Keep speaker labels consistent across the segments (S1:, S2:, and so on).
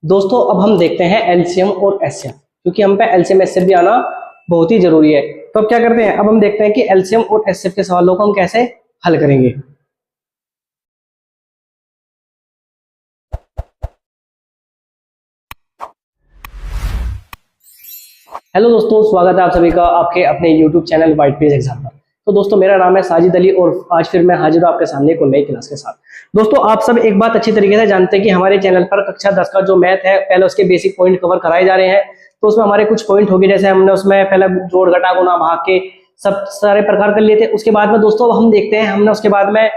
S1: दोस्तों अब हम देखते हैं एलसीएम और एचसीएफ, क्योंकि हम पे एलसीएम एचसीएफ भी आना बहुत ही जरूरी है। तो अब क्या करते हैं, अब हम देखते हैं कि एलसीएम और एचसीएफ के सवालों को हम कैसे हल करेंगे। हेलो दोस्तों, स्वागत है आप सभी का आपके अपने YouTube channel white page exam पर। तो दोस्तों मेरा नाम है साजिद अली और आज फिर मैं हाजिर हूँ आपके सामने एक नई क्लास के साथ। दोस्तों आप सब एक बात अच्छी तरीके से जानते हैं कि हमारे चैनल पर कक्षा 10 का जो मैथ है पहले उसके बेसिक पॉइंट कवर कराए जा रहे हैं। तो उसमें हमारे कुछ पॉइंट हो गए, जैसे हमने उसमें पहले जोड़ घटा गुणा भाग के सब सारे प्रकार कर लिए थे। उसके बाद में दोस्तों हम देखते हैं, हमने उसके बाद में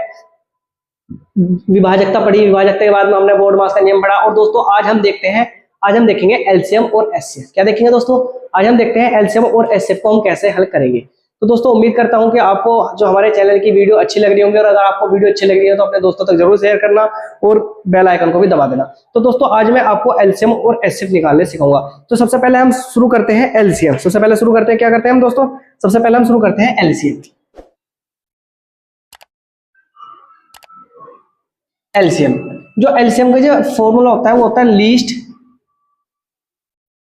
S1: विभाजकता पढ़ी, विभाजकता के बाद में हमने बोर्ड मास का नियम पढ़ा। और दोस्तों आज हम देखते हैं, आज हम देखेंगे एलसीएम और एचसीएफ। क्या देखेंगे दोस्तों, आज हम देखते हैं एलसीएम और एचसीएफ को हम कैसे हल करेंगे। तो दोस्तों उम्मीद करता हूं कि आपको जो हमारे चैनल की वीडियो अच्छी लग रही होंगी, और अगर आपको वीडियो अच्छी लग रही है तो अपने दोस्तों तक जरूर शेयर करना और बेल आइकन को भी दबा देना। तो दोस्तों आज मैं आपको एलसीएम और एचसीएफ निकालने सिखाऊंगा। तो सबसे पहले हम शुरू करते हैं एलसीएम। सबसे पहले शुरू करते हैं, क्या करते हैं हम दोस्तों, सबसे पहले हम शुरू करते हैं एलसीएम। एलसीएम, जो एलसीएम का जो फॉर्मूला होता है वो होता है लीस्ट,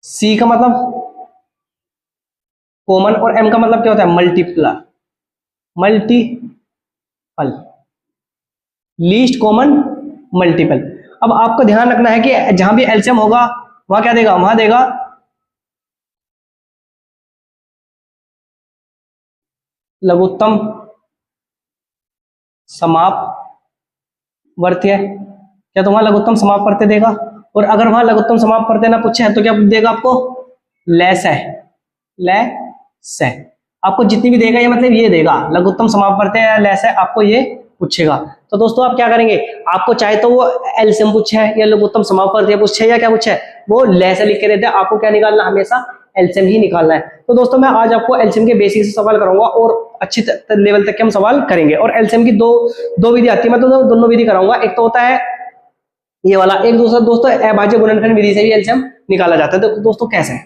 S1: सी का मतलब कॉमन और एम का मतलब क्या होता है मल्टीपल, लीस्ट कॉमन मल्टीपल। अब आपको ध्यान रखना है कि जहां भी एलसीएम होगा वहां क्या देगा, वहां देगा लघुत्तम समापवर्त्य। क्या तो वहां लघुत्तम समापवर्त्य देगा, और अगर वहां लघुत्तम समापवर्त्य ना पूछे तो क्या देगा आपको, लेस है, लेस है। आपको जितनी भी देगा ये मतलब ये देगा, लघुत्तम समापवर्त्य या लेस है, आपको ये पूछेगा। तो दोस्तों आप क्या करेंगे, आपको चाहे तो वो एलसीएम पूछे या लघुत्तम समापवर्त्य पूछे या क्या पूछे, वो लेस लिख के देते हैं, आपको क्या निकालना, हमेशा एलसीएम ही निकालना है। तो दोस्तों मैं आज आपको एलसीएम के बेसिक से सवाल कराऊंगा और अच्छी लेवल तक के हम सवाल करेंगे। और एलसीएम की दो विधि आती है, मैं तो दोनों विधि कराऊंगा। एक तो होता है ये वाला, एक दूसरा दोस्तों अभाज्य गुणनखंड विधि से भी एलसीएम निकाला जाता है। तो दोस्तों कैसे,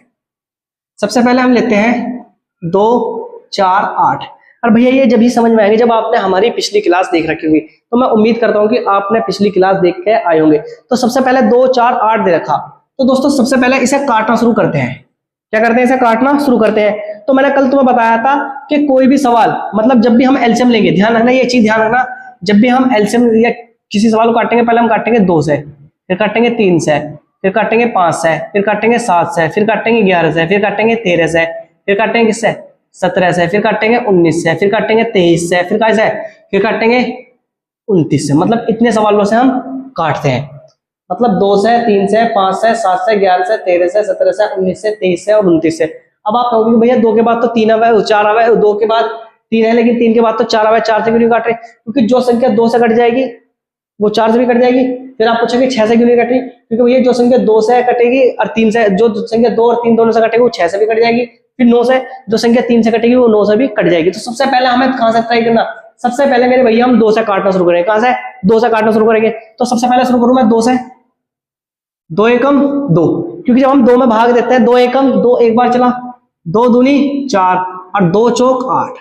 S1: सबसे पहले हम लेते हैं 2, 4, 8। और भैया ये जब ही समझ में आएंगे जब आपने हमारी पिछली क्लास देख रखी होगी। तो मैं उम्मीद करता हूं कि आपने पिछली क्लास देख के आए होंगे। तो सबसे पहले 2, 4, 8 दे रखा। तो दोस्तों सबसे पहले इसे काटना शुरू करते हैं। क्या करते हैं, इसे काटना शुरू करते हैं। तो मैंने कल तुम्हें बताया था कि कोई भी सवाल, मतलब जब भी हम एलसीएम लेंगे, ध्यान रखना ये चीज, ध्यान रखना, जब भी हम एलसीएम या किसी सवाल को काटेंगे पहले हम काटेंगे 2 से, फिर काटेंगे 3 से, फिर काटेंगे 5 से, फिर काटेंगे 7 से, फिर काटेंगे 11 से, फिर काटेंगे 13 से, फिर काटेंगे किससे 17 से, फिर काटेंगे 19 से, फिर काटेंगे 23 से, फिर कैसे, फिर काटेंगे 29 से। मतलब इतने सवालों से हम काटते हैं, मतलब 2 से, 3 से, 5 से, 7 से, 11 से, 13 से, 17 से, 19 से, 23 से और 29 से। अब आप कहोगे भैया 2 के बाद तो 3 आवा है, 4 आवा है, 2 के बाद 3 है लेकिन 3 के बाद तो 4 आवा है, 4 से क्यों नहीं काट रहे, क्योंकि जो संख्या 2 से कट जाएगी वो 4 से भी कट जाएगी। फिर आप पूछेंगे 6 से क्यों नहीं कट रही, क्योंकि भैया जो संख्या 2 से कटेगी और 3 से, जो संख्या 2 और 3 दोनों से कटेगी वो 6 से भी कट जाएगी। फिर 9 से जो संख्या 3 से कटेगी वो 9 से भी कट जाएगी। तो सबसे पहले हमें कहां से ट्राई करना, सबसे पहले मेरे भैया हम 2 से काटना शुरू करेंगे। कहां से, 2 से काटना शुरू करेंगे। तो सबसे पहले शुरू करूं मैं 2 से, 2 एकम 2, क्योंकि जब हम 2 में भाग देते हैं 2 एकम 2 एक बार चला, 2 दूनी 4 और 2 चौक 8,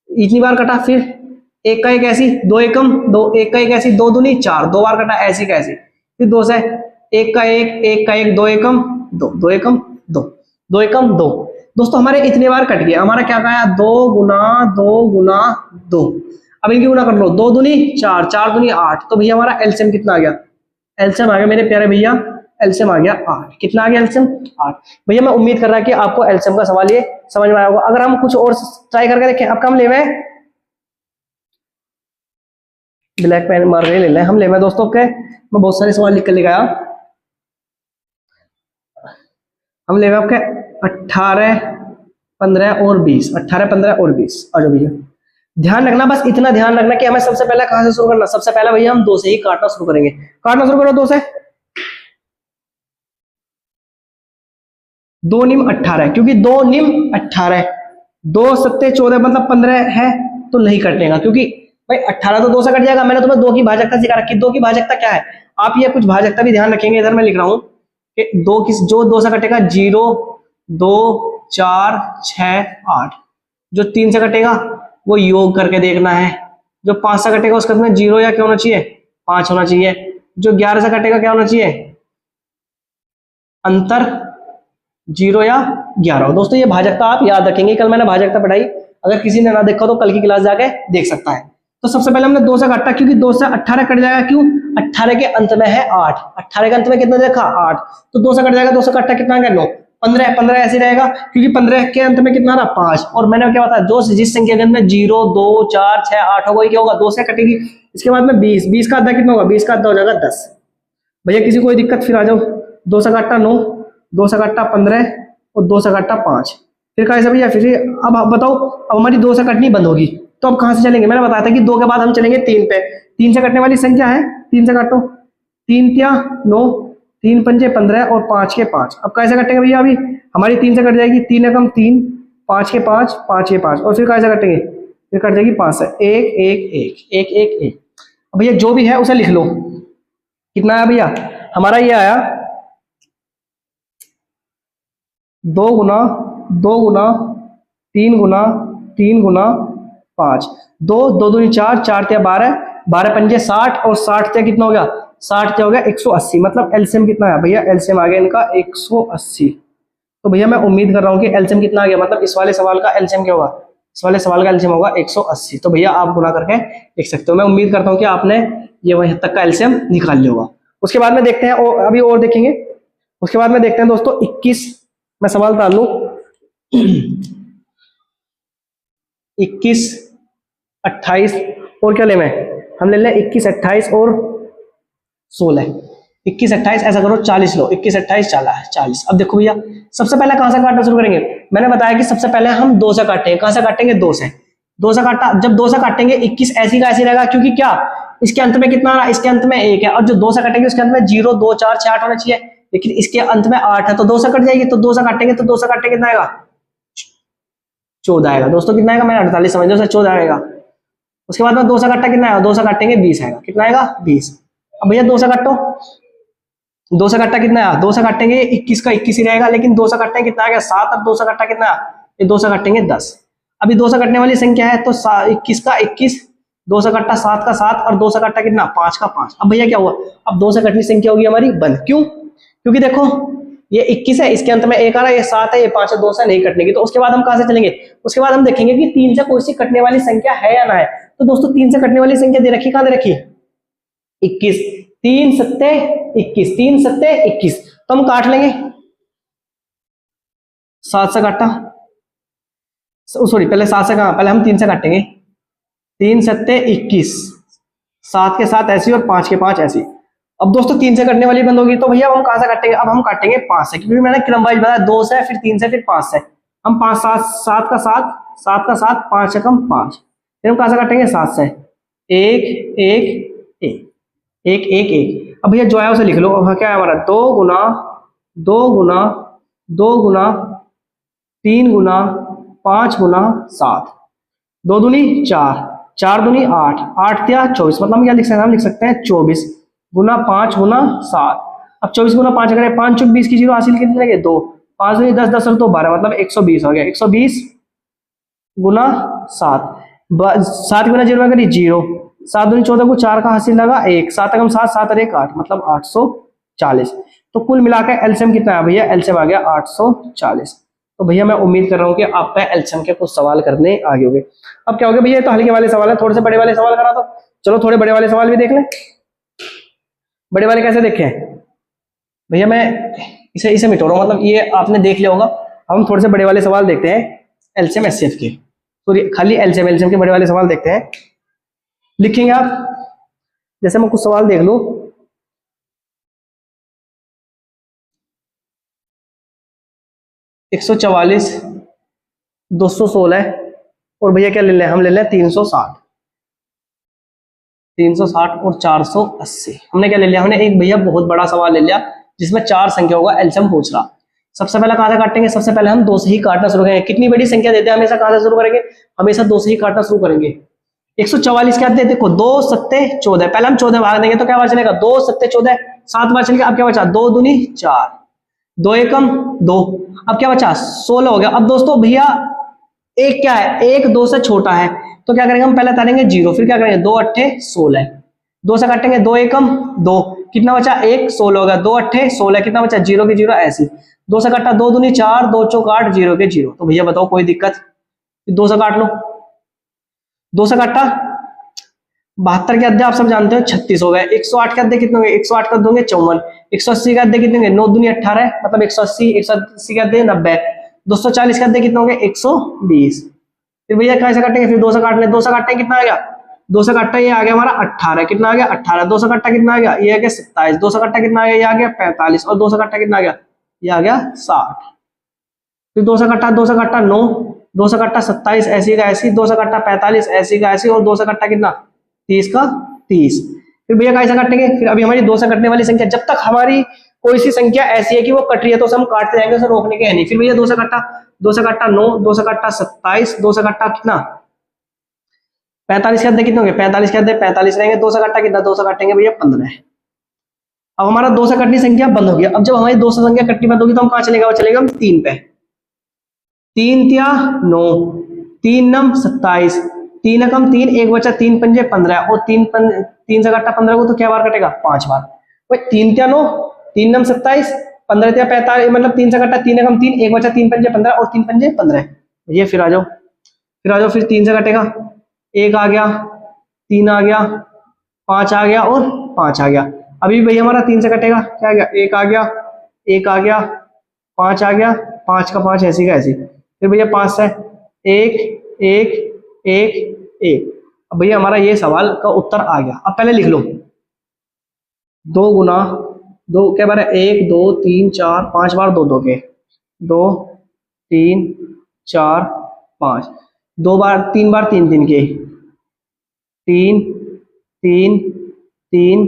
S1: इतनी बार कटा। फिर 1 का 1 ऐसी, 2 एकम 2, 1 का 1 ऐसी, 2 दूनी 4, 2 बार कटा, ऐसी का ऐसी। फिर 2 से 1 का 1, 1 का 1, 2 एकम 2, 2 एकम 2, 2 एकम 2। दोस्तों हमारे इतने बार कट गया, हमारा क्या कहा, 2 गुना 2 गुना 2। अब इनकी गुना कर लो, 2 दूनी 4, 4 दूनी 8। तो भैया हमारा एलसीएम कितना आ गया, एलसीएम आ गया मेरे प्यारे भैया, एलसीएम आ गया 8। कितना आ गया एलसीएम, 8। भैया मैं उम्मीद कर रहा कि आपको एलसीएम का सवाल ये समझ में आया होगा। अगर हम कुछ और ट्राई करके देखें, अब हम ले ब्लैक पेन मार ले लें, हम ले में दोस्तों के, मैं बहुत सारे सवाल लिख कर लेके आया। हम ले आपके 18, 15 और 20, 18, 15 और 20। आ जाओ भैया, ध्यान रखना, बस इतना ध्यान रखना कि हमें सबसे पहले कहां से शुरू करना। सबसे पहले भैया हम 2 से ही काटना शुरू करेंगे। काटना शुरू करो 2 से, 2 निम 18, क्योंकि 2 निम 18, 2 सत्ते 14 मतलब 15 है, तो नहीं कटेगा, क्योंकि भाई 18 तो 2 से कट जाएगा। मैंने तुम्हें 2 की भाजकता सिखा रखी। 2 की भाजकता क्या है, आप ये कुछ भाजकता भी ध्यान रखेंगे। इधर मैं लिख रहा हूं कि 2 किस, जो 2 से कटेगा 0, 2, 4, 6, 8। जो 3 से कटेगा वो योग करके देखना है। जो 5 से कटेगा उसका में 0 या क्या होना चाहिए, 5 होना चाहिए। जो 11 से कटेगा क्या होना चाहिए, अंतर 0 या 11 दोस्तों। ये भाजकता आप याद रखेंगे, कल मैंने भाजकता पढ़ाई, अगर किसी ने ना देखा तो कल की क्लास जाके देख सकता है। तो सबसे पहले हमने 2 से काटा, क्योंकि 2 से 18 कट जाएगा, क्यों 18 के अंत में है 8, 18 के अंत में कितना देखा 8, तो 2 से कट जाएगा, 2 से काटा कितना आ गया 9, 15, 15 ऐसे रहेगा, क्योंकि 15 के अंत में कितना रहा 5, और मैंने क्या बताया दो जिस संख्या के अंत में 0 2 4 6 8 होगा, क्या होगा 2 से कटेगी। इसके बाद में 20, 20 का आधा कितना होगा, 20 का आधा हो जाएगा 10। भैया किसी कोई दिक्कत, फिर आ जाओ। 2 से काटा 9, 2 से काटा 15 और 2 से काटा 5, फिर कैसे भैया, फिर अब आप बताओ, अब हमारी 2 से कटनी बंद होगी, तो अब कहां से चलेंगे, मैंने बताया था कि 2 के बाद हम चलेंगे 3 पे। 3 से कटने वाली संख्या है, 3 से काटो, 3 क्या 9, 3 पंजे 15 और 5 के 5। अब कैसे कटेंगे भैया, अभी हमारी 3 से कट जाएगी, 3 एकम 3, 5 के 5, 5 के 5, और फिर कैसे कटेंगे, फिर कट जाएगी 5 से 1 1 1 1 1 1। अब भैया जो भी है उसे लिख लो, कितना आया भैया, हमारा ये आया 2 गुना 2 गुना 3 गुना 3 गुना 5, 2 2 दूनी 4, 4 त्या 12, 12 पंजे 60 और 60 त्या कितना हो गया, 60 त्या हो गया 180। मतलब एलसीएम कितना है भैया, एलसीएम आ गया इनका 180। तो भैया मैं उम्मीद कर रहा हूँ कि एलसीएम कितना आ गया, मतलब इस वाले सवाल का एलसीएम क्या होगा, इस वाले सवाल का एलसीएम होगा 180। तो भैया आप गुना करके लिख सकते हो। मैं उम्मीद करता हूँ कि आपने ये वहीं तक का एलसीएम निकाल लिया होगा। उसके बाद में देखते हैं, और अभी और देखेंगे, उसके बाद में देखते हैं दोस्तों 21, मैं सवाल डाल लू 21 28 और क्या ले, मैं हम ले लें 21 28 और 16, 21 28 ऐसा करो 40 लो, 21 28 40। अब देखो भैया सबसे पहले कहां से काटना शुरू करेंगे, मैंने बताया कि सबसे पहले हम 2 से काटेंगे। कहां से काटेंगे, 2 से। 2 से काटा, जब 2 से काटेंगे 21 ऐसी का ऐसी रहेगा, क्योंकि क्या इसके अंत में कितना आ रहा है, इसके अंत में 1 है, और जो 2 से काटेंगे उसके अंत में 0 2 4 6 8 होना चाहिए, लेकिन इसके अंत में 8 है, तो 2 से कट जाएगी। तो 2 से काटेंगे, तो 2 से काटेंगे कितना आएगा 14 आएगा दोस्तों। कितना आएगा, मैंने 48 समझ लो, 14 आएगा। उसके बाद में 2 से काटा कितना आएगा, 2 से काटेंगे 20 आएगा, कितना आएगा 20। अब भैया 2 से काटो, 2 से काटा कितना आया, 2 से काटेंगे 21 का 21 ही रहेगा, लेकिन 2 से काटेंगे कितना आएगा 7, और 2 से काटा कितना, ये 2 से काटेंगे 10। अभी 2 से कटने वाली संख्या है, तो 21 का 21, 2 से काटा 7 का 7, और 2 से काटा कितना 5 का 5। अब भैया क्या हुआ, अब 2 से कटनी संख्या होगी हमारी बंद, क्यों, क्योंकि देखो ये 21 है, इसके अंत में 1 आ रहा है, ये 7 है, ये 5 है, 2 से नहीं कटने की। तो उसके बाद हम कहां से चलेंगे, उसके बाद हम देखेंगे कि 3 से कोई सी कटने वाली संख्या है या ना है। तो दोस्तों 3 से कटने वाली संख्या दे रखी, कहां दे रखी 21, 3 सत्ते 21, 3 सत्ते 21, तो हम काट लेंगे। 7 से काटा, सॉरी पहले 7 से कहा, पहले हम 3 से काटेंगे, 3 सत्ते 21, 7 के 7 ऐसी और 5 के 5 ऐसी। अब दोस्तों 3 से कटने वाली बंद होगी, तो भैया हम कहां से काटेंगे, अब हम काटेंगे 5 से, क्योंकि मैंने क्रम वाइज बताया 2 से, फिर 3 से, फिर 5 से। हम 5 7 7 का 7, 7 का 7, 5 एकम 5, फिर हम कहां से काटेंगे 7 से, 1 1 1 1 1 1। अब भैया जो है उसे लिख लो, क्या है हमारा 2 गुना 2 गुना 2 गुना 3 गुना 5 गुना 7, 2 दूनी 4, 4 दूनी 8, 8 त्या 24, मतलब हम क्या लिख सकते हैं, हम लिख सकते हैं 24 गुना 5 गुना 7। अब 24 गुना 5 करें, 5 चौक 20 की 0 हासिल कितने लगे 2, 5 दूनी 10 10 और 2 12, मतलब 120 हो गया। 120 गुना 7, 7 गुना 0 करिए 0, 7 दूनी 14 को 4 का हासिल लगा 1, 7 एकम 7, 7 और 1 8, मतलब 840। तो कुल मिलाकर एलसीएम कितना है भैया, एलसीएम आ गया 840। तो भैया मैं उम्मीद कर रहा हूँ कि आपका एलसीएम के कुछ सवाल करने आगे होंगे। अब क्या हो गया भैया, तो हल्के वाले सवाल है, थोड़े से बड़े वाले सवाल करा दो। चलो थोड़े बड़े वाले सवाल भी देख लें। बड़े वाले कैसे देखें भैया, मैं इसे मिटो रहा हूँ, मतलब ये आपने देख लिया होगा। हम थोड़े से बड़े वाले सवाल देखते हैं एलसीएम एचसीएफ के, तो खाली एलसीएम के बड़े वाले सवाल देखते हैं। लिखेंगे आप, जैसे मैं कुछ सवाल देख लूं, एक 144 216 और भैया क्या ले लें, हम ले लें 360 और 480। हमने क्या ले लिया, हमने एक भैया बहुत बड़ा सवाल ले लिया जिसमें 4 संख्याओं का एलसीएम पूछ रहा। सबसे पहले कहां से काटेंगे, सबसे पहले हम 2 से ही काटना शुरू करेंगे। कितनी बड़ी संख्या देते हैं हमेशा कहां से शुरू करेंगे, हमेशा 2 से ही काटना शुरू करेंगे। 144 क्या देते, देखो 2 सत्ते 14, पहले हम 14 भाग देंगे तो क्या बार चलेगा 2 सत्ते 14, 7 बार चलेगा। अब क्या बचा 2 दूनी 4, 2 एकम 2, अब क्या बचा 16 हो गया। अब दोस्तों भैया एक क्या है, एक 2 से छोटा है, तो क्या करेंगे हम पहले तारेंगे 0, फिर क्या करेंगे 2 8 16, 2 से काटेंगे, 2 एकम 2, कितना बचा 1, 16 हो गया, 2 अट्ठे 16, कितना बचा 0 के 0 ऐसे। 2 से काटा 2 दूनी 4, 2 चौक 8, 0 के 0। तो भैया बताओ कोई दिक्कत, 2 से काट लो, 2 से काटा 72 के अध्याय आप सब जानते हो 36 हो गए। 108 के अध्याय कितने होंगे, 108 का दोगे 54, 180 के अध्याय कितने होंगे 9 दूनी 18, मतलब 180, 180 के अध्याय 90, 240 के अध्याय कितने होंगे 120। फिर भैया कैसे काटेंगे, फिर 2 से काट ले, 2 से काटेंगे कितना आ गया, 2 से काटा ये आ गया हमारा 18, कितना आ गया 18, 2 से काटा कितना आ गया ये आ गया 27, 2 से काटा कितना आ गया ये आ गया 45, और 2 से काटा कितना आ गया ये आ गया 60। फिर 2 से काटा 9, 2 से काटा 27 ऐसी का ऐसी, 2 से काटा 45 ऐसी का ऐसी, और 2 से काटा कितना 30 का 30। फिर भैया कैसे काटेंगे, फिर अभी हमारी 2 से कटने वाली संख्या, जब तक हमारी कोई सी संख्या ऐसी है कि वो कट रही है तो हम काटते जाएंगे, उसे रोकने के है नहीं। फिर भैया 2 से काटा 9, 2 से काटा 27, 2 से काटा कितना 45 के अध्याय कितने होंगे 45 के अध्याय 45 रहेंगे, 2 से काटा कितना 2 से काटेंगे भैया 15। अब हमारा 2 से कटनी संख्या बंद हो गया। अब जब हमारी 2 से संख्या कटनी बंद होगी तो हम कहां चलेगा, वो चलेगा हम 3 पे। 3 तिया 9, 3 नम 27, 3 एकम 3, 1 बचा 3 पंजे 15, और 3 से काटा 15 को तो क्या बार कटेगा 5 बार। भाई 3 तिया 9, 3 नम 27, 15 तिया 45, मतलब 3 से काटा 3 एकम 3, 1 बचा 3 पंजे 15, और 3 पंजे 15। ये फिर आ जाओ, फिर 3 से कटेगा 1 आ गया, 3 आ गया, 5 आ गया, और 5 आ गया। अभी भैया हमारा 3 से कटेगा क्या आ गया 1 आ गया, 1 आ गया, 5 आ गया, 5 का 5 ऐसी का ऐसी। फिर भैया 5 से 1 1 1 1। अब भैया हमारा ये सवाल का उत्तर आ गया। अब पहले लिख लो 2 गुना 2 क्या बार है 1 2 3 4 5 बार 2 2 के 2 3 4 5, 2 बार 3 बार 3 3 के 3 3 3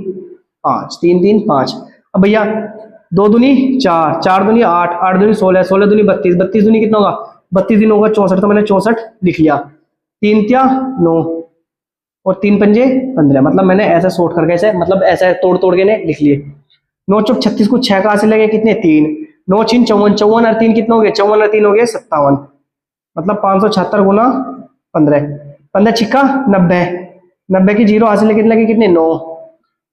S1: 5, 3 3 5। अब भैया 2 दूनी 4, 4 दूनी 8, 8 दूनी 16, 16 दूनी 32, 32 दूनी कितना होगा 32 दिन होगा 64, तो मैंने 64 लिख लिया। 3 तिया 9, और 3 पंजे 15, मतलब मैंने ऐसा शॉर्ट करके ऐसे मतलब ऐसा तोड़ तोड़ के ने लिख लिए। 9 चौक 36 को 6 कहां से लगे कितने 3, 9 छीन 54, 54 और 3 कितने हो गए 54 और 3 हो गए 57, मतलब 576 गुना 15, 15 छिक्का 90, 90 की जीरो हासिल कितने लगे कितने 9,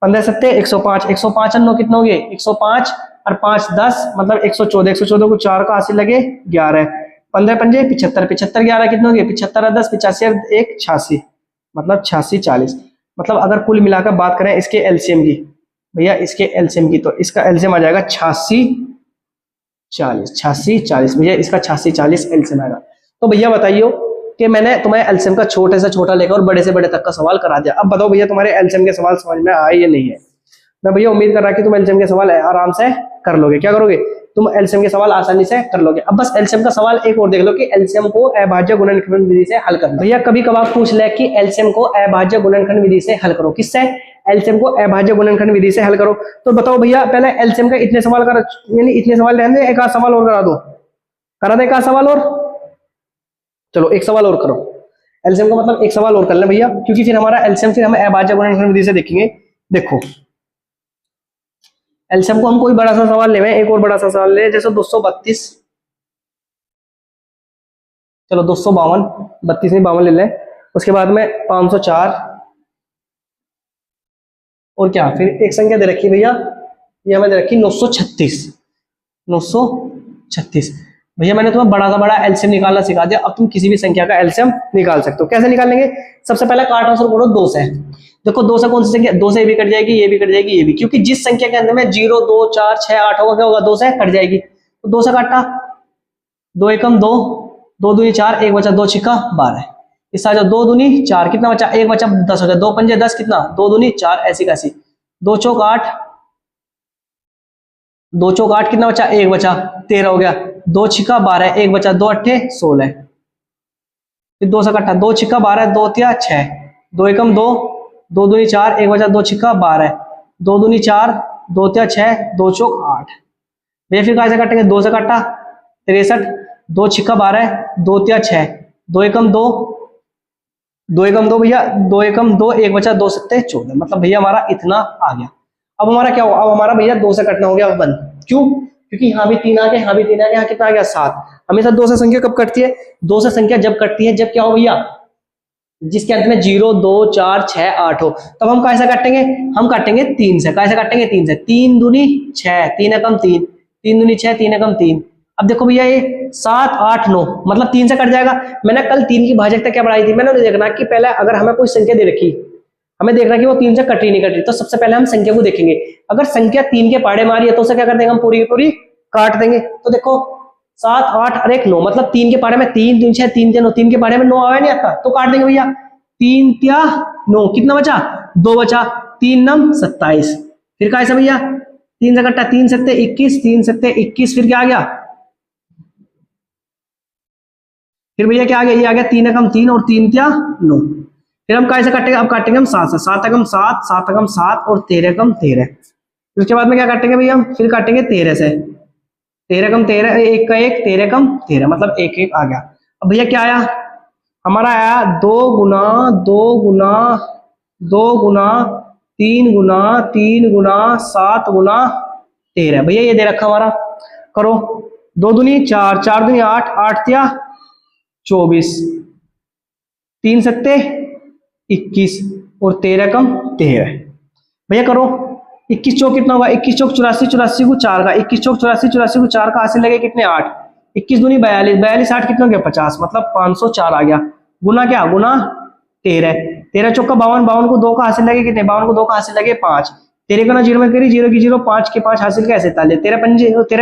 S1: 15 सत्ते 105, 105 और 9 कितने हो गए 105, और 5 10 मतलब 114, 114 को 4 का हासिल लगे 11, 15 पंजे 75, 75 11 कितने हो गए 75 और 10 85 और 1 86, मतलब 86 40। मतलब अगर कुल मिलाकर बात करें इसके एलसीएम की, भैया इसके एलसीएम की, तो इसका एलसीएम आ जाएगा 86 40, 86 40 भैया इसका 86 40 एलसीएम आएगा। तो भैया बताइए कि मैंने तुम्हें एलसीएम का छोटे से छोटा लेकर और बड़े से बड़े तक का सवाल करा दिया। अब बताओ भैया तुम्हारे एलसीएम के सवाल समझ में आए या नहीं है। मैं भैया उम्मीद कर रहा कि तुम एलसीएम के सवाल आराम से कर लोगे। क्या करोगे तुम एलसीएम के सवाल आसानी से कर लोगे। अब बस एलसीएम का सवाल एक और देख लो कि एलसीएम को अभाज्य गुणनखंड विधि से हल करना। भैया कभी कभार पूछ ले कि एलसीएम को अभाज्य गुणनखंड विधि से हल करो। किससे एलसीएम को अभाज्य गुणनखंड विधि से हल करो। तो बताओ भैया पहले एलसीएम का इतने सवाल कर, यानी इतने सवाल रहने दे, एक आध सवाल और करा दो, करा दे एक आध सवाल और, चलो एक सवाल और करो। एलसीएम का मतलब एक सवाल और कर ले भैया, क्योंकि फिर हमारा एलसीएम फिर हम अभाज्य गुणनखंड विधि से देखेंगे। देखो एलसीएम को हम कोई बड़ा सा सवाल ले, एक और बड़ा सा सवाल ले, जैसे 232, चलो 252, 32 नहीं 52 ले लें। उसके बाद में 504, और क्या फिर एक संख्या दे रखी भैया, ये हमें दे रखी 936, 936। भैया मैंने तुम्हें बड़ा सा बड़ा एलसीएम निकालना सिखा दिया। अब तुम किसी भी संख्या का एलसीएम निकाल सकते हो। कैसे निकालेंगे, सबसे पहले काटना शुरू करो 2 से। देखो 2 से कौन सी संख्या, 2 से ये भी कट जाएगी, ये भी कट जाएगी, ये भी, क्योंकि जिस संख्या के अंदर में 0 2 4 6 8 होगा क्या होगा 2 से कट जाएगी। तो 2 से काटा, 2 एकम 2, 2 दूनी 4, 1 बचा 2 छिक्का 12, इससे आ जाओ 2 दूनी 4 कितना बचा 1 बचा 10 हो जाए, 2 पंजे 10 कितना 2 दूनी 4 ऐसी कैसी, 2 चौक 8, 2 चौक 8 कितना बचा 1 बचा 13 हो गया, 2 छिक्का 12, 1 बचा 2 अट्ठे 16, फिर 2 से काटा 2 छिक्का 12, 2 तिया 6, 2 एकम 2, 2 दूनी 4, 1 बचा 2 छिक्का 12, 2 दूनी 4, 2 तिया 6, 2 चौक 8। भैया फिर कैसे काटेंगे, 2 से काटा 63, 2 छिक्का 12, 2 तिया 6, 2 एकम 2, 2 एकम 2 भैया 2 एकम 2, 1 बचा 2 सत्ते 14, मतलब भैया हमारा इतना आ गया। अब हमारा क्या हुआ, अब हमारा भैया 2 से कटना हो गया बंद। क्यों, क्योंकि यहाँ भी 3 आ गया, यहाँ भी 3 आ गया, यहाँ कितना आ गया 7। हमेशा 2 से संख्या कब कटती है, 2 से संख्या जब कटती है जब क्या हो भैया जिसके अंत में 0, 2, 4, 6, 8 हो। तब हम कैसे काटेंगे, हम काटेंगे 3 से। कैसे काटेंगे, 3 से। 3 दूनी 6, 3 एकम 3, 3 दूनी 6, 3 एकम 3। अब देखो भैया ये 7, 8, 9 मतलब 3 से कट जाएगा। मैंने कल 3 की भाजकता क्या पढ़ाई थी, मैंने उन्हें देखना कि पहले अगर हमें कोई संख्या दे रखी, हमें देखना कि वो 3 से कट रही नहीं कट रही, तो सबसे पहले हम संख्या को देखेंगे। अगर संख्या 3 के पाड़े मारी है तो उसे क्या कर देंगे, हम पूरी की पूरी काट देंगे। तो देखो 7, 8 और 1, 9 मतलब 3 के पाड़े में 3, 3, 6, 3, 9, 3 के पाड़े में 9 आया नहीं आता, तो काट देंगे भैया। 3 त्या 9, कितना बचा, 2 बचा। 3 नम 27। फिर कैसे भैया, 3 से कट्टा, 3 सत्ते 21, 3 सत्ते 21। फिर क्या आ गया, फिर भैया क्या आ गया, ये आ गया 3 एकम 3 और 3 त्या 9। फिर हम कैसे काटेंगे, अब काटेंगे हम 7 से। 7 एकम 7, 7 एकम 7 और 13 एकम 13। उसके बाद में क्या काटेंगे भैया, हम फिर काटेंगे 13 से। 13 एकम 13, 1 का 1, 13 एकम 13 मतलब 1, 1 आ गया। अब भैया क्या आया, हमारा आया 2 गुना 2 गुना 2 गुना 3 गुना 3 गुना 7 गुना 13। भैया ये दे रखा हमारा, करो 2 दूनी 4, 4 दूनी 8, 8 त्या 24, 3 सत्ते 21 और 13 कम 13। भैया करो 21 चौक कितना होगा, 21 चौक 84, 84 को 4 का, 21 चौक 84, 84 को 4 का, हासिल लगे कितने 8, 21 दूनी 42, 42 8 कितना हो गया 50 मतलब 504 आ गया। गुना क्या, गुना 13, 13 चौक का 52, 52 को 2 का हासिल लगे कितने, 52 को 2 का हासिल लगे 5, 13 का ना 0 में करी, 0 की 0, 5 के 5 हासिल क्या 47, 13 पंजे 65,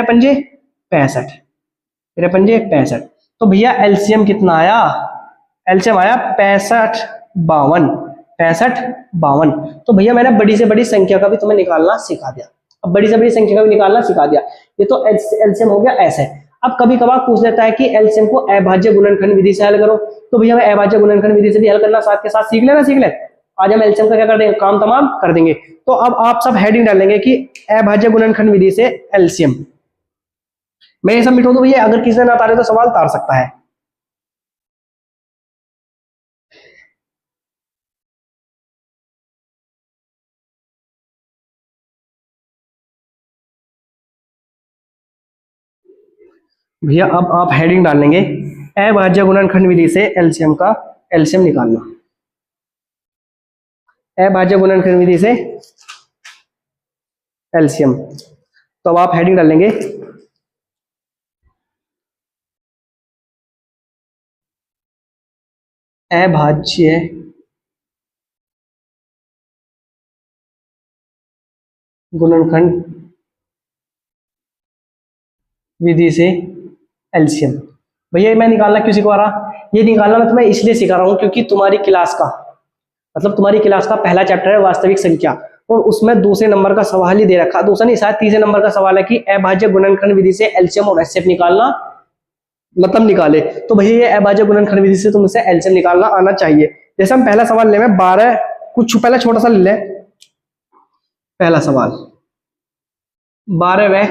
S1: 13 पंजे 65। तो भैया एलसीएम कितना आया, एलसीएम आया 65, 52, 65, 52। तो भैया मैंने बड़ी से बड़ी संख्या का भी तुम्हें निकालना सिखा दिया। अब बड़ी से बड़ी संख्या का भी निकालना सिखा दिया, ये तो एलसीएम हो गया ऐसे। अब कभी कभार पूछ लेता है कि एलसीएम को अभाज्य गुणनखंड विधि से हल करो, तो भैया मैं अभाज्य गुणनखंड विधि से भी हल करना साथ के साथ सीख लेना, सीख ले। आज हम एलसीएम का क्या कर देंगे, काम तमाम कर देंगे। तो अब आप सब हेडिंग डालेंगे कि अभाज्य गुणनखंड विधि से एलसीएम। मैं ये सब मिटा दूं भैया, अगर किसी ने ना तारे तो सवाल तार सकता है। भैया अब आप हेडिंग डालेंगे अभाज्य गुणनखंड विधि से एलसीएम का एलसीएम निकालना। अभाज्य गुणनखंड विधि से एलसीएम, तो अब आप हेडिंग डालेंगे अभाज्य गुणनखंड विधि से एलसीएम। भैया मैं निकालना क्यों सिखा रहा, ये निकालना मैं तुम्हें इसलिए सिखा रहा हूं क्योंकि तुम्हारी क्लास का मतलब तुम्हारी क्लास का पहला चैप्टर है वास्तविक संख्या, और उसमें दूसरे नंबर का सवाल ही दे रखा, दूसरा नहीं शायद तीसरे नंबर का सवाल है कि अभाज्य गुणनखंड विधि से एलसीएम और एचसीएफ निकालना मतलब निकाले। तो भैया ये अभाज्य गुणनखंड विधि से तुमसे एलसीएम निकालना आना चाहिए। जैसे हम पहला सवाल ले, 12, कुछ पहले छोटा सा ले ले। पहला सवाल 12 व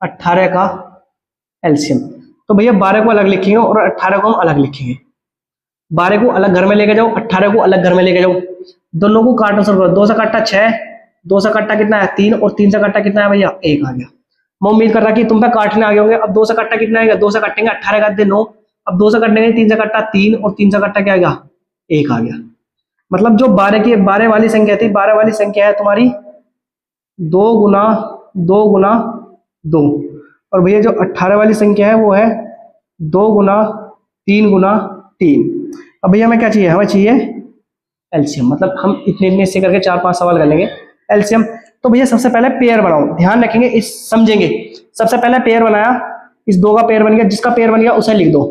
S1: 18 का एलसीएम, तो भैया 12 को अलग लिखेंगे और 18 को हम अलग लिखेंगे। 12 को अलग घर में लेके जाओ, 18 को अलग घर में लेके जाओ, दोनों को काटना शुरू करो। 2 से काटा 6, 2 से काटा कितना है 3 और 3 से काटा कितना है भैया 1 आ गया। मैं उम्मीद कर रहा कि तुम पे काटने आ गए होंगे। अब 2 से काटा कितना आएगा, 2 से काटेंगे 18 का 9, अब 2 से काटेंगे 3 से काटा 3 और 3 से काटा क्या आएगा 1 आ गया। मतलब जो 12 वाली संख्या थी, 12 वाली संख्या है तुम्हारी 2 गुना 2 गुना 2, और भैया जो 18 वाली संख्या है वो है 2 गुना 3 गुना 3। अब भैया हमें क्या चाहिए, हमें चाहिए एलसीएम। मतलब हम इतने से करके 4-5 सवाल कर लेंगे एलसीएम। तो भैया सबसे पहले पेयर बनाओ, ध्यान रखेंगे, इस समझेंगे। सबसे पहले पेयर बनाया, इस 2 का पेयर बन गया, जिसका पेयर बन गया उसे लिख दो।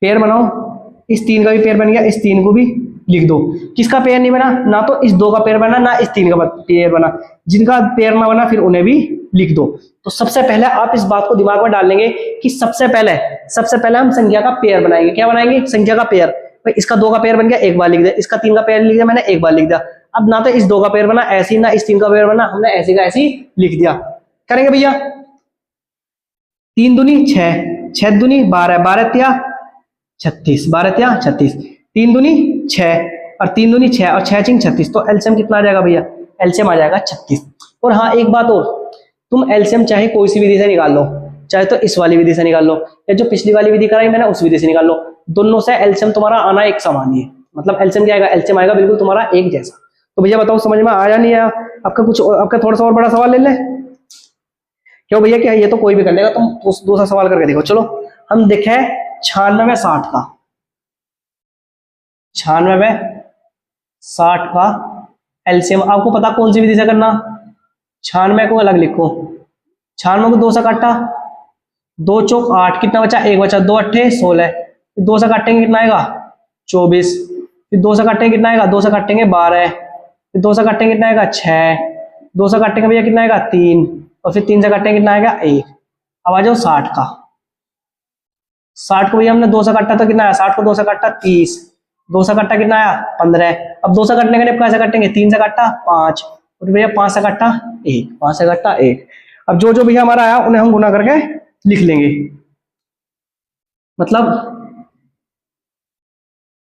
S1: पेयर बनाओ, इस 3 का भी पेयर बन गया, इस 3 को भी लिख दो। किसका पेयर नहीं बना, ना तो इस 2 का पेयर बना ना इस 3 का पेयर बना, जिनका पेयर ना बना फिर उन्हें भी लिख दो। तो सबसे पहले आप इस बात को दिमाग में डाल लेंगे कि सबसे पहले हम संख्या का पेयर बनाएंगे। क्या बनाएंगे, संख्या का पेयर। भाई इसका 2 का पेयर बन गया, एक बार लिख दिया, इसका 3 का पेयर लिख दिया मैंने, एक बार लिख दिया। अब ना तो इस 2 का पेयर बना ऐसी, ना इस 3 का पेयर बना, हमने ऐसे का ऐसे लिख दिया। करेंगे भैया 3 दूनी 6, 6 दूनी 12, 12 त्या 36, 12 त्या 36, 3 दूनी 6 और 3 दूनी 6 और 6 चिंग 36। तो एलसीएम कितना आ जाएगा भैया, एलसीएम आ जाएगा 36। और हाँ एक बात और, तुम एलसीएम चाहे कोई सी विधि से निकाल लो, चाहे तो इस वाली विधि से निकाल लो, या जो पिछली वाली विधि कराई मैंने उस विधि से निकाल लो। दोनों से एलसीएम तुम्हारा आना एक समान ही है, मतलब एलसीएम क्या आएगा, एलसीएम आएगा बिल्कुल तुम्हारा एक जैसा। तो भैया बताओ समझ में आया नहीं आया? आपका थोड़ा सा और बड़ा सवाल ले ले। क्यों भैया, क्या ये तो कोई भी कर लेगा, तुम दूसरा सवाल करके देखो। चलो हम देखें 96 में 60 का, 96 में 60 का एलसीएम आपको पता कौन सी विधि से करना। 96 को अलग लिखो, 96 को 2 से काटा, 2 चौक 8, कितना बचा, 1 बचा, 2 अट्ठे 16, 2 से काटेंगे कितना आएगा 24, फिर 2 से काटेंगे कितना आएगा, 2 से काटेंगे 12, फिर 2 से काटेंगे कितना आएगा 6, 2 से काटेंगे भैया कितना आएगा 3, और फिर 3 से काटेंगे कितना आएगा 1। अब आ जाओ 60 का, 60 को भैया हमने 2 से काटा तो कितना आया, 60 को 2 से काटा 30, 2 से काटा कितना आया 15, अब 2 से काटने के लिए कैसे काटेंगे, 3 से काटा 5, और भैया 5 से काटा 1, 5 से काटा 1। अब जो जो भैया हमारा आया उन्हें हम गुना करके लिख लेंगे। मतलब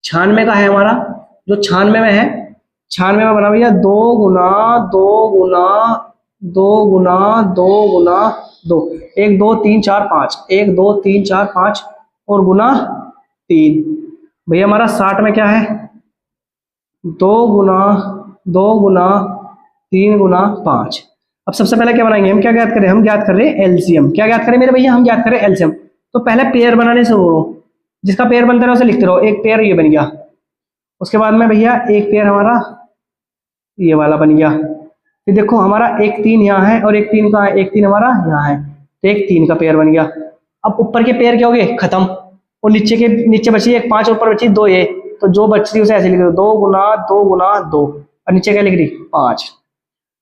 S1: 96 का है हमारा, जो 96 में है, 96 में बना भैया 2 गुना 2 गुना 2 गुना 2 गुना 2, 1 2 3 4 5, 1 2 3 4 5 और गुना 3। भैया हमारा 60 में क्या है, 2 गुना 2 गुना 3 गुना 5। अब सबसे पहले क्या बनाएंगे हम, क्या ज्ञात करें, हम ज्ञात कर रहे हैं एलसीएम। क्या ज्ञात करें मेरे भैया, हम ज्ञात करें एलसीएम। तो पहले पेयर बनाने से हो, जिसका पेयर बनता रहो उसे लिखते रहो। एक पेयर ये बन गया, उसके बाद में भैया एक पेयर हमारा ये वाला बन गया। फिर देखो हमारा एक 3 यहाँ है और एक 3 कहाँ है, एक 3 हमारा यहाँ है, तो एक 3 का पेयर बन गया। अब ऊपर के पेयर क्या हो गए, खत्म, और नीचे बची एक 5, ऊपर बची 2 ये, तो जो बच रही उसे ऐसे लिख दो, 2 गुना 2 गुना 2, और नीचे क्या लिख रही 5,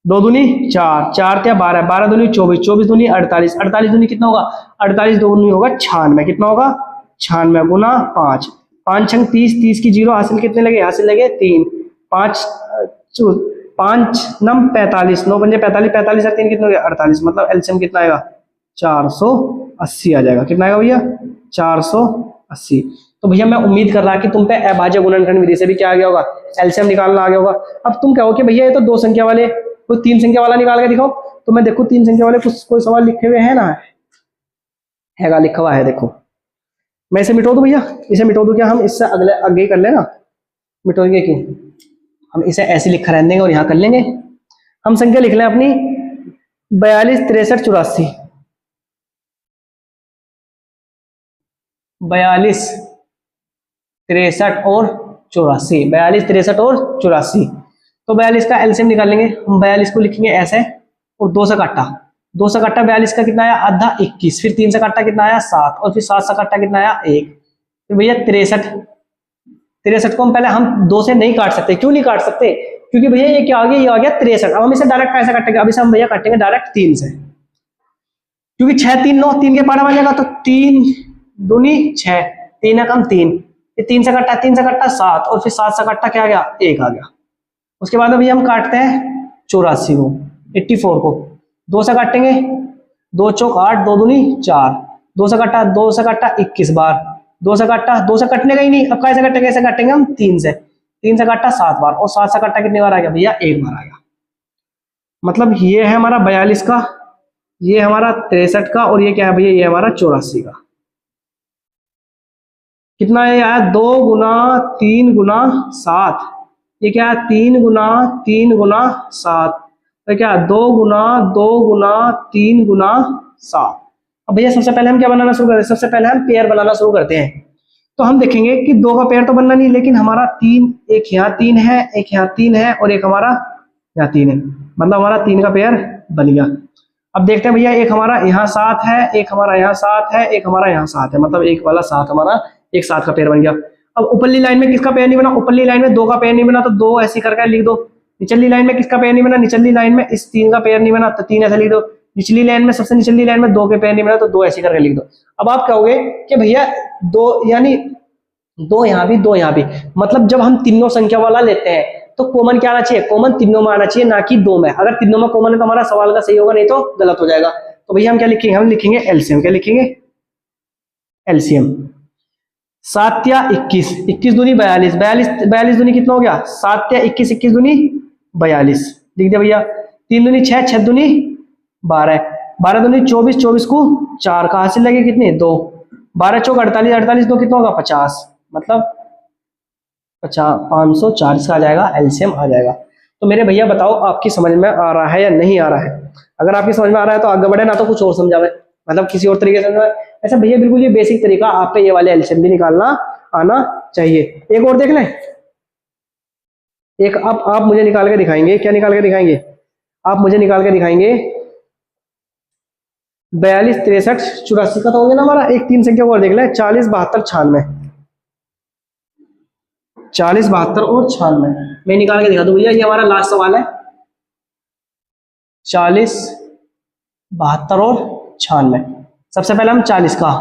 S1: 2 दूनी 4, 4 त्या 12, 12 दूनी 24, 24 दूनी 48, 48 दूनी कितना होगा, 48 दूनी होगा 96, कितना होगा 96 गुना 5, 5 छंग 30, 30 की 0 हासिल कितने लगे, हासिल लगे 3, 5 नम 45, 9 पंजे 45, 45 और 3 कितने हो गए 48, मतलब एलसीएम कितना आएगा 480 आ जाएगा। कितना आएगा भैया 480। तो भैया मैं उम्मीद कर रहा कि तुम पे अभाज्य गुणनखंड विधि से भी क्या आ गया होगा, एलसीएम निकालना आ गया होगा। अब तुम कहो कि भैया ये तो 2 संख्या वाले, कोई 3 संख्या वाला निकाल के दिखाओ। तो मैं देखो 3 संख्या वाले कुछ कोई सवाल लिखे हुए हैं ना, हैगा लिखा हुआ है, देखो मैं इसे मिटो दूं भैया, इसे मिटो दूं क्या, हम इससे अगले आगे कर लेना, मिटोगे क्यों, हम इसे ऐसे लिखा रहने देंगे और यहाँ कर लेंगे। हम संख्या लिख लें अपनी 42 63 84, 42 63 और 84, 42 63 और 84। तो 42 का एलसीएम निकालेंगे हम, 42 को लिखेंगे ऐसे और 2 से काटा, 2 से काटा 42 का कितना आया आधा 21, फिर 3 से काटा कितना आया 7, और फिर 7 से काटा कितना आया 1, फिर भैया 63 को हम पहले हम 2 से नहीं काट सकते। क्यों नहीं काट सकते, क्योंकि भैया ये क्या आ गया, ये आ गया 63। अब हम इसे डायरेक्ट कैसे काटेंगे, अब इसे हम भैया काटेंगे डायरेक्ट 3 से, क्योंकि 6 3 9, 3 के पारा बन जाएगा, तो 3 दूनी 6, 3 है कम 3, 3 से काटा 7, और फिर 7 से काटा क्या आ गया 1 आ गया। उसके बाद अभी हम काटते हैं 84 को, 84 को 2 से काटेंगे, 2 चौक 8, 2 दूनी 4, 2 से काटा 21 बार, 2 से काटा, 2 से कटने का ही नहीं, अब कैसे काटेंगे, ऐसे काटेंगे हम 3 से, 3 से काटा 7 बार, और 7 से काटा कितने बार आ गया भैया 1 बार आ गया। मतलब ये है हमारा 42 का, ये हमारा 63 का, और ये क्या है भैया, ये हमारा 84 का। कितना है यार, 2 गुना 3 गुना 7, ये क्या है 3 गुना 3 गुना 7, तो क्या 2 गुना 2 गुना 3 गुना 7। अब भैया सबसे पहले हम क्या बनाना शुरू करते हैं, सबसे पहले हम पेयर बनाना शुरू करते हैं। तो हम देखेंगे कि 2 का पेयर तो बनना नहीं, लेकिन हमारा 3, एक यहाँ 3 है, एक यहाँ 3 है, और एक हमारा यहाँ 3 है, मतलब हमारा 3 का पेयर बन गया। अब देखते हैं भैया, एक हमारा यहाँ 7 है, एक हमारा यहाँ 7 है, एक हमारा यहाँ 7 है, मतलब एक वाला 7 हमारा एक 7 का पेयर बन गया। अब ऊपरली लाइन में किसका पेयर नहीं बना, ऊपरली लाइन में 2 का पेयर नहीं बना, तो 2 ऐसे करके लिख दो। निचली लाइन में किसका पेयर नहीं बना, निचली लाइन में इस 3 का पेयर नहीं बना, तो 3 ऐसे लिख दो। निचली लाइन में, सबसे निचली लाइन में 2 के पेयर नहीं बना, तो 2 ऐसे करके लिख दो। अब आप कहोगे कि भैया 2 यानी 2 यहाँ भी 2 यहाँ भी, मतलब जब हम तीनों संख्या वाला लेते हैं तो कॉमन क्या आना चाहिए, कॉमन तीनों में आना चाहिए, ना कि 2 में। अगर तीनों में कॉमन है तो हमारा सवाल का सही होगा, नहीं तो गलत हो जाएगा। तो भैया हम क्या लिखेंगे, हम लिखेंगे एलसीएम। क्या लिखेंगे, एलसीएम। 7 या 21, 21 दूनी 42, 42 दूनी कितना हो गया 7 या 21, 21 दूनी 42, लिख दिया भैया। 3 दूनी 6, 6 दूनी 12, 12 दूनी 24, 24 को 4 का हासिल लगे कितने 2, 12 चौक 48, 48 दो कितना होगा 50, मतलब 50, 540 का आ जाएगा, एलसीएम आ जाएगा। तो मेरे भैया बताओ आपकी समझ में आ रहा है या नहीं आ रहा है? अगर आपकी समझ में आ रहा है तो आगे बढ़े, ना तो कुछ और समझावे, मतलब किसी और तरीके से समझावे। ऐसा भैया बिल्कुल ये बेसिक तरीका, आप पे ये वाले एलसीएम भी निकालना आना चाहिए। एक और देख लें, एक आप मुझे निकाल के दिखाएंगे, क्या निकाल के दिखाएंगे? आप मुझे निकाल के दिखाएंगे 42, 63, 84 का तो हो गया ना हमारा। एक 3 संख्या और देख ले, 40, 72, 96, 40, 72 और 96 मैं निकाल के दिखा दूं भैया। ये हमारा लास्ट सवाल है, 40, 72 और 96। सबसे पहले हम 40 का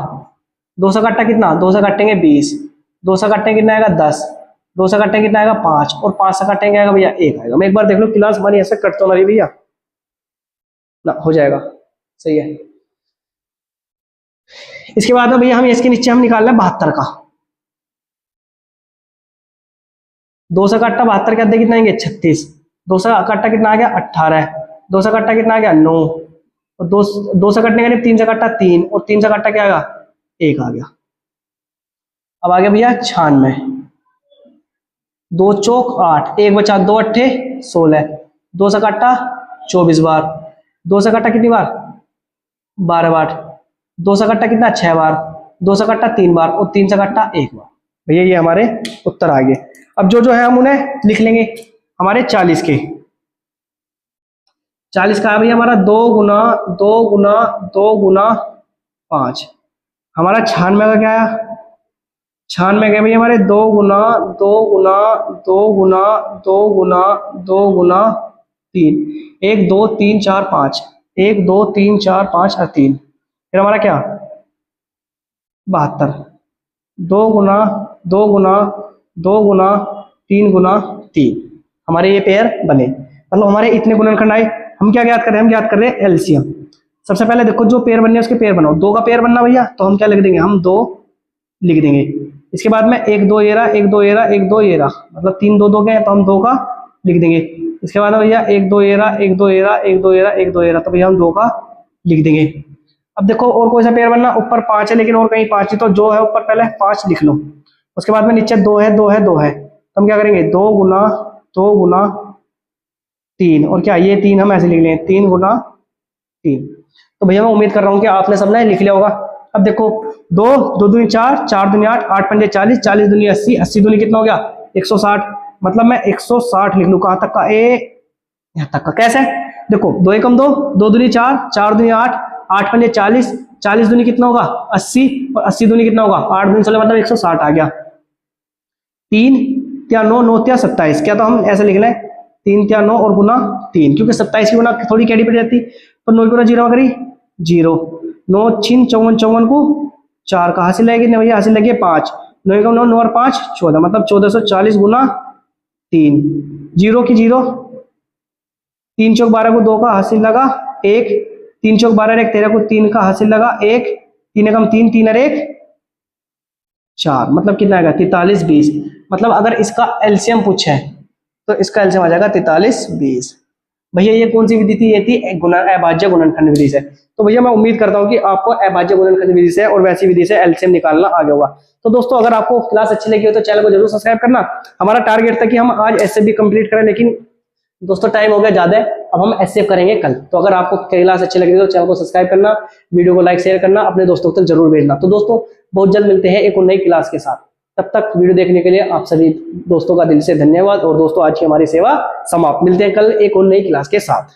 S1: 2 से काटा कितना, 2 से काटेंगे 20, 2 से काटेंगे कितना आएगा 10, 2 से काटेंगे कितना आएगा 5, और 5 से काटेंगे आएगा भैया 1 आएगा। मैं एक बार देख लो क्लास हमारी ऐसे कट तो ना रही भैया ना, हो जाएगा सही है। इसके बाद में भैया हम इसके नीचे हम निकाल रहे हैं 72 का, 2 से काटा 72 के आधे कितना आएंगे 36, 2 से काटा कितना आ गया 18, 2 से काटा कितना आ गया 9, और 2 से कटने का 3 से काटा 3, और 3 से काटा क्या आएगा 1 आ गया। अब आ गया भैया 96, 2 चौक 8, 1 बचा 2 अट्ठे 16, 2 से काटा 24 बार, 2 से काटा कितनी बार 12 बार, 2 से काटा कितना 6 बार, 2 से काटा 3 बार, और 3 से काटा 1 बार। भैया ये हमारे उत्तर आ गए। अब जो है हम उन्हें लिख लेंगे। हमारे 40 के, 40 का है भैया हमारा 2 गुना 2 गुना 2 गुना 5। हमारा 96 का क्या है, 96 क्या भैया हमारे 2 गुना 2 गुना 2 गुना 2 गुना 2 गुना 3, 1 2 3 4 5, 1 2 3 4 5 और 3, फिर हमारा क्या 72, 2 गुना 2 गुना 2 गुना 3 गुना 3, हमारे ये पेयर बने। मतलब हमारे इतने गुणनखंड आए। हम क्या ज्ञात कर रहे हैं, हम ज्ञात कर रहे हैं एलसीएम। सबसे पहले देखो जो पेयर बनने उसके पेयर बनाओ। 2 का पेयर बनना भैया, तो हम क्या लिख देंगे, हम 2 लिख देंगे। इसके बाद में 1 2 ये रहा, 1 2 ये रहा, 1 2 ये रहा, मतलब 3 2 2 गए तो हम 2 का लिख देंगे। इसके बाद में भैया 1 2 ये रहा, 1 2 ये रहा, 1 2 ये रहा, 1 2 ये रहा, तो भैया हम 2 का लिख देंगे। अब देखो और कोई सा पेयर बनना, ऊपर 5 है लेकिन और कहीं 5 ही, तो जो है ऊपर पहले 5 लिख लो। उसके बाद में नीचे 2 है 2 है 2 है, तो हम क्या करेंगे 2 गुना 2 गुना 3, और क्या ये 3 हम ऐसे लिख लें 3 गुना 3। तो भैया मैं उम्मीद कर रहा हूँ कि आपने सबने लिख लिया होगा। अब देखो 2 2 दूनी 4, 4 दूनी 8, 8 पंजे 40, 40 दूनी 80, 80 दूनी कितना हो गया 160। मतलब मैं 160 लिख लूँ, कहाँ तक का, यहाँ तक का। कैसे, देखो 2 एकम 2, 2 दूनी 4, 4 दूनी 8, 8 पंजे 40, 40 दूनी कितना होगा 80, और 80 दूनी कितना होगा 8 दूनी 16, मतलब 160 आ गया। 3 क्या 9, 9 क्या 27, क्या तो हम ऐसे लिख लें 3 क्या 9 और गुना 3, क्योंकि 27 की गुना थोड़ी कैडी पड़ जाती, तो 9 गुना 0 करी 0, 9 छिन 54, 54 को 4 का हासिल लगेगी भैया, हासिल लगे 5, 9 का 9, 9 और 5 14, मतलब 1440 गुना 3, 0 की 0, 3 चौक 12 को 2 का हासिल लगा 1, 3 चौक 12 1 13 को 3 का हासिल लगा 1, 3 एकम 3, 3 और 1 4, मतलब कितना आएगा 43 20। मतलब अगर इसका एलसीएम पूछे तो इसका एलसीएम आ जाएगा 43 20। भैया ये कौन सी विधि थी, ये थी अभाज्य गुणनखंड विधि से। तो भैया मैं उम्मीद करता हूँ कि आपको अभाज्य गुणनखंड विधि से और वैसी विधि से एलसीएम निकालना आ गया होगा। तो दोस्तों अगर आपको क्लास अच्छी लगी हो तो चैनल को जरूर सब्सक्राइब करना। हमारा टारगेट था कि हम आज एसएफ कंप्लीट करें, लेकिन दोस्तों टाइम हो गया ज्यादा, अब हम एसएफ करेंगे कल। तो अगर आपको क्लास अच्छी लगी तो चैनल को सब्सक्राइब करना, वीडियो को लाइक शेयर करना, अपने दोस्तों तक जरूर भेजना। तो दोस्तों बहुत जल्द मिलते हैं एक और नई क्लास के साथ। तब तक वीडियो देखने के लिए आप सभी दोस्तों का दिल से धन्यवाद। और दोस्तों आज की हमारी सेवा समाप्त, मिलते हैं कल एक और नई क्लास के साथ।